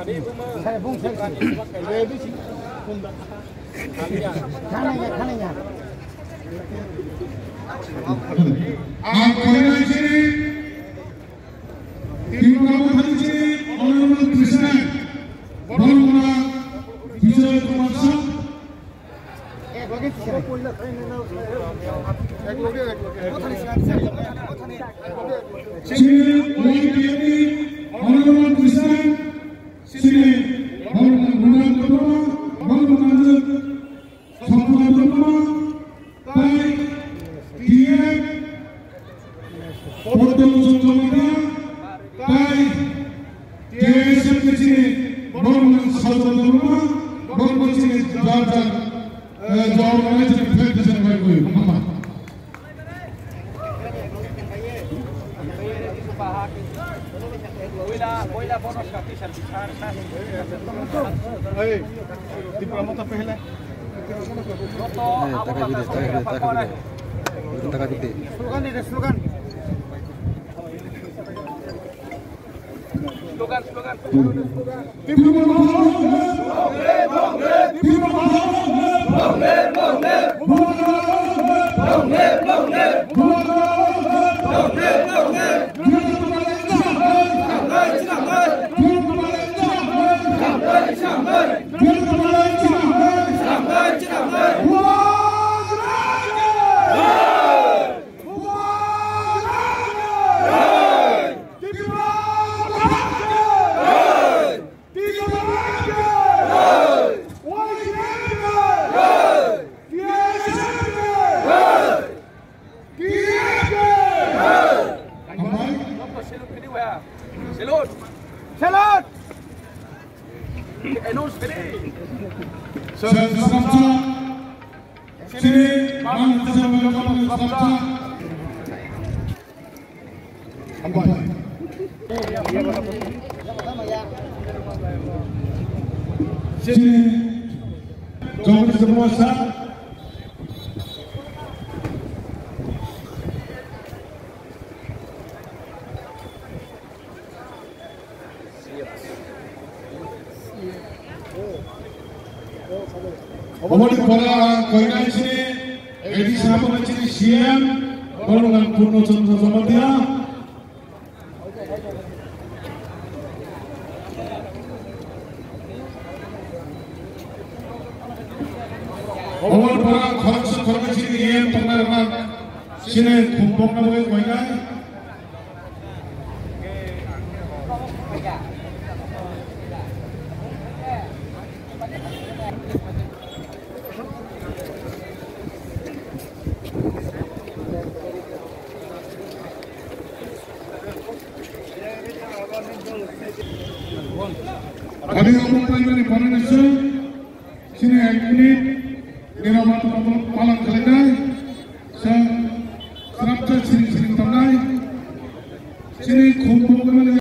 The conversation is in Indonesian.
Saya bung saya lebih sih. Kananya. Koordinasi tim kompetisi Honorable Krishna Bangla Vijay Kumar Shah. Sini YPP Honorable Krishna Sini Honorable Kedua Honorable Sampurna Kedua Baik dia Foto Sumbernya Baik DSM di sini Honorable Sampurna Kedua Honorable sini Jalan Jawabannya jadi baik di sana baik Muhammad. Di promotor pehla. Slogan. Salut. Announce kiri. Sini, mana sampai Sini, jom semua sah. Omong para koordinasi edisi apa macam siang, golongan Purno Chandra Samadya. Omong para koordinasi yang pengarang sini kumpul nama koordinasi. Kami umumkan ini para nasi sini ini ramah